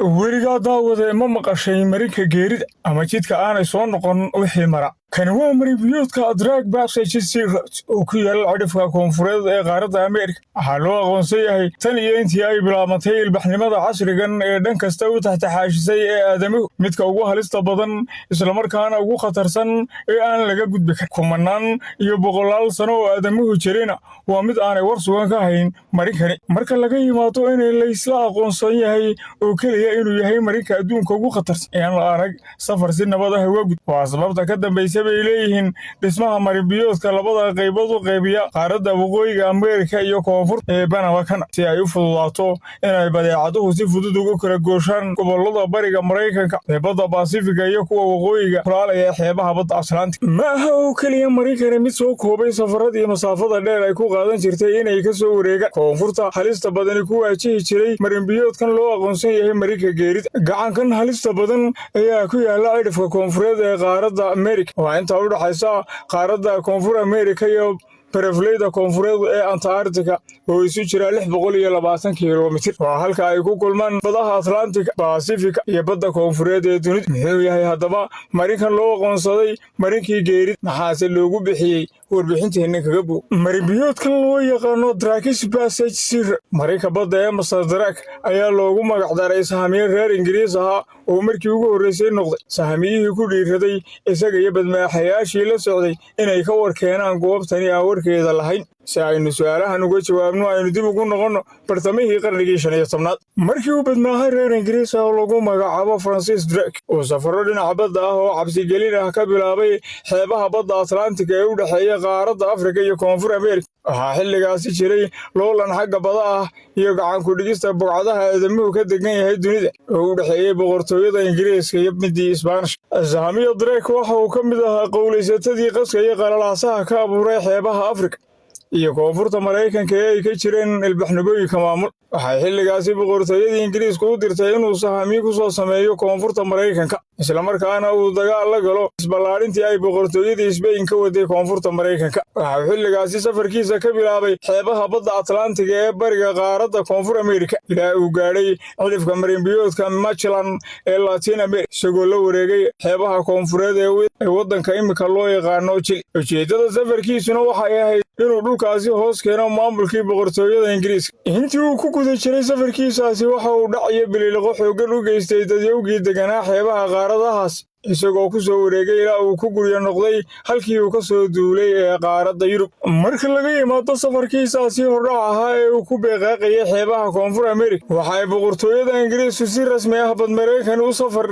weligaa daawade ma maqashay marinka geerida ama jidka aanay soo noqon wixii mara kani waa marinbiyoodka drag passage secret oo ku yaala cidhifka koonfureed ee qaaradda Ameerika waxaa loo aqoonsan yahay tan iyo intii ay bilaabantay ilbaxnimada casrigan ee dhan kasta u taxtaxaashisay ee aadamuhu midka ugu halista badan islamarkaana ugu khatarsan ee aan laga gudbi karin kumanaan iyo boqolaal sano oo aadamuhu jirina waa mid aanay war sugan ka hayn marinkani marka laga yimaado in laysla aqoonsan yahay oo keliya inuu yahay marinka adduunka ugu khatarsan ee aan la arag safar si nabad ah uga gud waa sababta ka dambaysa bay leeyihiin dhismaha marinbiyoodka labada qaybood u qaybiya qaaradda waqooyiga Ameerika iyo koonfurta ee Panama si ay u fududaato inay badeecaduhu si fudud ugu kala gooshaan gobollada bariga Mareykanka ee badda Pacifiga iyo kuwa waqooyiga kulaalaya xeebaha badda Atlantic ma aha oo keliya marinkani mid soo koobay safaradii masaafada dheer ay ku qaadan jirtay inay ka soo wareegaan koonfurta halista badani ku waajihi jiray marinbiyoodkan loo aqoonsan yahay marinka geerida gacankan halista badan ayaa ku yaala cidhifka koonfureed ee qaaradda Ameerika waa inta u dhaxaysa qaaradda koonfur Ameerika iyo barafleyda koonfureed ee Antarctica oo isu jira 620 kiiloomitir waa halka ay ku kulmaan badaha Atlantic Pacific iyo badda koonfureed ee dunida muxuu yahay haddaba marinkan loo aqoonsaday marinkii geerid maxaase loogu bixiyey warbixinteena kaga buu marinbiyoodkan loo yaqaano drag passage secret marinka badda ee Drag ayaa loogu magac daray sahamiye reer Ingiriis ah oo markii ugu horeysay noqday sahamiyihii ku dhiiraday isaga iyo badmaaxayaashii la socday inay ka warkeenaan goobtani aan warkeeda lahayn si aynu su'aalahan uga jawaabno aynu dib ugu noqono bartamihii qarnigii 15aad markii uu badmaaxay reer Ingiriis ah oo lagu magacaabo Francis Drake oo safaro dhinaca badda ah oo cabsi gelin ah ka bilaabay xeebaha badda Atlantic ee u dhaxeeya qaaradda Afrika iyo koonfur Ameerika waxaa xilligaasi jiray loolan xagga badda ah iyo gacan ku dhigista bogcadaha aadamuhu ka degan yahay dunida oo u dhaxeeyay boqortooyada Ingiriiska iyo midii Isbaanish sahamiye Drake waxa uu ka mid ahaa qowleysatadii qaska iyo qalalaasaha ka abuuray xeebaha Afrika iyo koonfurta Mareykanka ee ay ka jireen ilbaxnimooyinka maamul waxay xilligaasi boqortooyadii Ingiriiska u dirtay inuu sahamiye ku soo sameeyo koonfurta Mareykanka isla markaana uu dagaal la galo isballaarintii ay boqortooyadii Spain ka waday koonfurta Mareykanka waxa xilligaasi safarkiisa ka bilaabay xeebaha badda Atlantic ee bariga qaaradda koonfur Ameerika ilaa uu gaadhay cidhifka marinbiyoodka Magellan ee Latin America isagoo la wareegay xeebaha koonfureed ee waddanka imika loo yaqaano Chile ujeedada safarkiisuna waxay ahayd inuu dhulkaasi hoos keeno maamulkii boqortooyada Ingiriiska intii uu ku guda jiray safarkiisaasi waxa uu dhacayo biliiliqo xooggan u geystay dadyowgii deganaa xeebaha qaaradahaas isagoo ku soo wareegay ilaa uu ku guryo noqday halkii uu ka soo duulay ee qaaradda Yurub marka laga yimaado safarkiisaasi hordhac ahaa ee uu ku beeqaaqayay xeebaha koonfur Ameerika waxay boqortooyada Ingiriisku si rasmi ah bad Mareykan u safar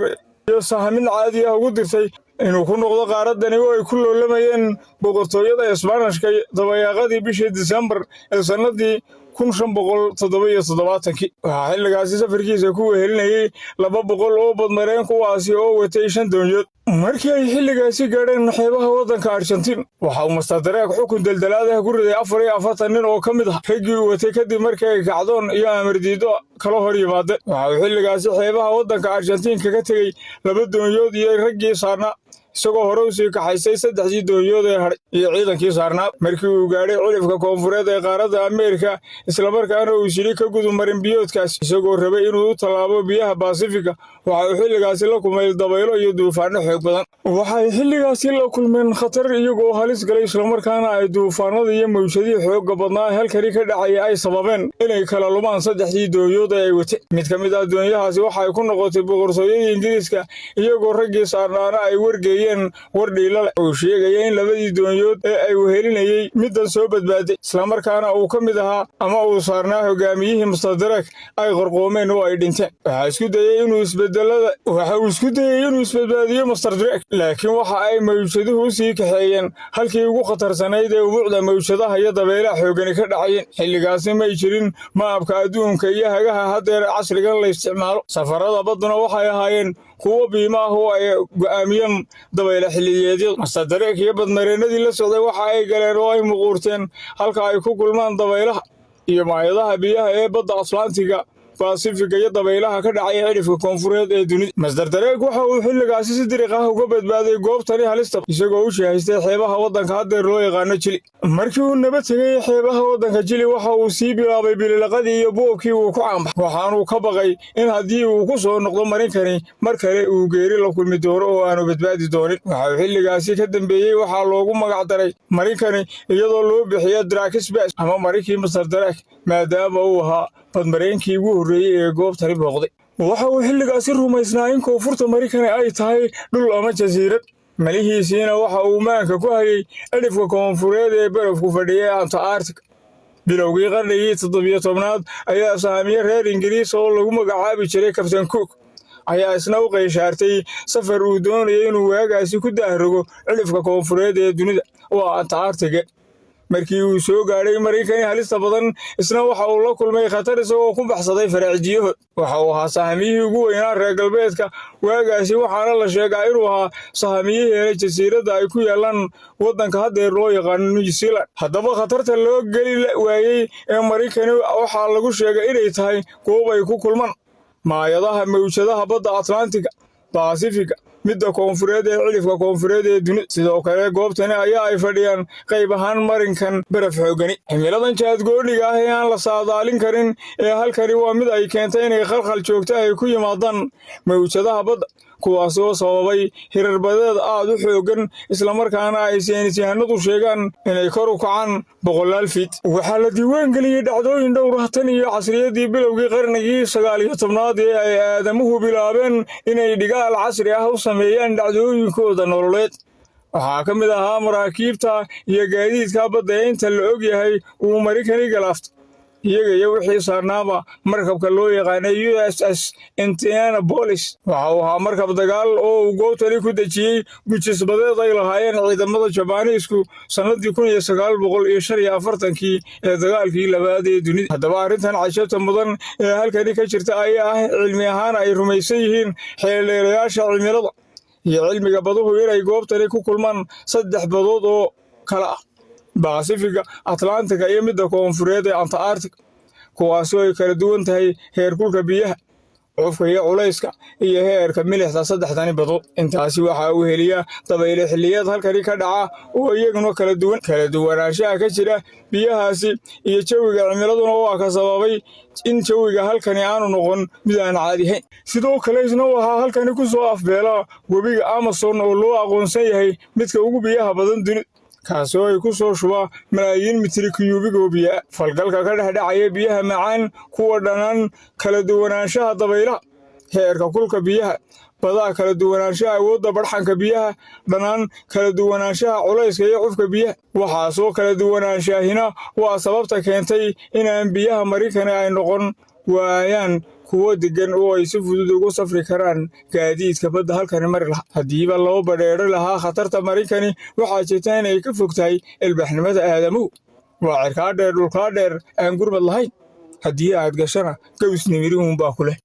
iyo sahamin caadi ah ugu dirtay inuu ku noqdo qaaraddani oo ay ku loolamayeen boqortooyada Isbaanishka dabayaaqadii bishii December ee sanadii 1577 waxaa xilligaasi safarkiisa ku wehelinayay 200 oo badmareen kuwaasi oo watay 5 doonyood markii ay xilligaasi gaadheen xeebaha waddanka Argentina waxa uu Drake xukun daldalaadaha ku riday 44 nin oo ka mid ah raggii uu watay kadib markii ay kacdoon iyo amar diido kala hor yimaadeen waxa uu xilligaasi xeebaha waddanka Argentina ka tegay 2 doonyood iyo raggii saarnaa isagoo hore u sii kaxaysay 3 doonyood ee hadhay iyo ciidankii saarnaa markii uu gaadhay cidhifka koonfureed ee qaaradda Ameerika isla markaana uu shiri ka gudub marinbiyoodkaas isagoo rabay inuu u tallaabo biyaha Pacifica waxa uu xilligaasi la kulmay dabaylo iyo duufaano xoog badan waxay xilligaasi la kulmeen khatar iyagoo halis galay isla markaana ay duufaanada iyo mawjadii xoogga badnaa halkani ka dhacay ay sababeen inay kala lumaan 3 doonyood ee ay watay mid ka mid ah doonyahaasi waxay ku noqotay boqortooyadii Ingiriiska iyagoo raggii saarnaana ay wargeeyeen war dhiilale oo sheegaya in 2 doonyood ee ay wehelinayay middan soo badbaaday isla markaana uu ka mid ahaa ama uu saarnaa hogaamiyihii Drake ay qorqoomeen oo ay dhinteen waxa isku dayay inuu isbadbaadiyo Drake laakiin waxa ay mawjaduhu sii kaxeeyeen halkii ugu khatarsanayd ee umuucda mawjadaha iyo dabaylaha xoogani ka dhacayeen xilligaasi ma jirin maabka adduunka iyo hagaha hadeer casrigan la isticmaalo safarada badduna waxay ahaayeen kuwa biima ah oo ay go'aamiyeen dabayla xilliyeedyada Drake iyo badmareenadii la socday waxa ay galeen oo ay muquurteen halka ay ku kulmaan dabaylaha iyo maayadaha biyaha ee badda Atlantiga baasifiga iyo dabaylaha ka dhacay cidhifka koonfureed ee dunida. Masdar Dareeg waxa uu xilligaasi si dariiq ah uga badbaaday goobtani halista isagoo u shahaystay xeebaha waddanka haddeer loo yaqaano Jili. Markii uu nabad tegay xeebaha waddanka Jili waxa uu sii bilaabay bililaqadii iyo boobkii uu ku caanbaxay, waxaanuu ka baqay in haddii uu ku soo noqdo marinkani mar kale uu geeri la kulmi doono oo aanu badbaadi doonin. Waxa uu xilligaasi ka dambeeyey waxaa loogu magac daray marinkani iyadoo loo bixiyo Drakensberg ama marinkii Masdar Dareeg, maadaama uu ahaa badmareenkii ugu horreeyey ee goobtani booqday. Waxa uu xilligaasi rumaysnaa in koonfurta marinkani ay tahay dhul ama jasiirad, malihiisiina waxa uu maanka ku hayay cidhifka koonfureed ee barafku fadhiya ee Antarctica. bilowgii qarnigii 17aad ayaa saamiye reer Ingiriis oo lagu magacaabi jiray Captain Cook ayaa isna u qayshaartay safar uu doonayay inuu waagaasi ku daahrogo cidhifka koonfureed ee dunida waa Antarctica. markii uu soo gaadhay marinkani halista badan isna waxa uu la kulmay khatar isagoo ku baxsaday faraacijiyahood. waxa uu ahaa sahamiyihii ugu weynaa reer galbeedka waagaasi, waxaana la sheegaa inuu ahaa sahamiyihii helay jasiiradda ay ku yaalaan waddanka haddeer loo yaqaano New Zealand. haddaba khatarta loo geli waayey ee marinkani waxaa lagu sheegay inay tahay goob ay ku kulmaan maayadaha mawjadaha badda Atlantiga, Baasifiga, midda koonfureed ee cidhifka koonfureed ee dunida. sidoo kale goobtani ayaa ay fadhiyaan qayb ahaan marinkan baraf xoogani. cimiladan jaadgoodhiga ah ee aan la saadaalin karin ee halkani waa mid ay keentay inay khalkhal joogto ay ku yimaadaan mawjadaha badda, kuwaas oo sababay hirar badeed aad u xooggan islamarkaana ay saynisyahanadu sheegaan inay kor u kacaan 100 fiit. waxaa la diiwaan geliyey dhacdooyin dhowr ah tan iyo casriyadii bilowgii qarnigii 19aad ee ay aadamuhu bilaabeen inay dhigaal casri ah u sameeyaan dhacdooyinkooda nololeed. waxaa ka mid ahaa maraakiibta iyo gaadiidka badda ee inta la og yahay uu marinkani galaaftay, iyaga iyo wixii saarnaaba markabka loo yaqaanay USS Indianapolis. waxa uu ahaa markab dagaal oo uu goobtani ku dejiyey gujisbadeed ay lahaayeen ciidamada Jabaaniisku sannadii 1945 ee dagaalkii labaad ee dunida. haddaba arrintan cajabta mudan ee halkani ka jirta ayaa ah cilmi ahaan ay rumaysan yihiin xeeldheerayaasha cimilada iyo cilmiga baduhu inay goobtani ku kulmaan 3 badood oo kala ah Baasifiga, Atlantiga iyo midda koonfureed ee Antarctica, kuwaasoo ay kala duwan tahay heerkulka biyaha, cufka iyo culayska iyo heerka milixda 3dani badood. intaasi waxa uu heliyaa dabaylo xilliyeed halkani ka dhaca oo iyaguna kala duwanaanshaha ka jira biyahaasi iyo jawiga cimiladuna waa ka sababay in jawiga halkani aanu noqon mid aan caadi ahayn. sidoo kale isna waxaa halkani ku soo afbeela webiga Amazon oo loo aqoonsan yahay midka ugu biyaha badan dunida, kaasoo ay ku soo shubaa malaayiin mitri kiyuubig oo biyo ah. falgalka ka dhex dhacaya biyaha macaan, kuwa dhanaan, kala duwanaanshaha dabaylaha, heerka kulka biyaha, badaha kala duwanaanshaha awoodda barxanka biyaha, dhanaan kala duwanaanshaha culayska iyo cufka biyaha. waxaasoo kala duwanaanshahina waa sababta keentay inaan biyaha marinkani ay noqon waayaan kuwo degan oo ay si fudud ugu safri karaan gaadiidka badda halkani mari lahaa. haddiiba loo badheeri lahaa khatarta marinkani, waxaa jirta inay ka fog tahay ilbaxnimada aadamuhu. waa cirkaa dheer dhulkaa dheer aan gurmad lahayn, haddii aad gashana gawisnimiri uunbaa ku leh.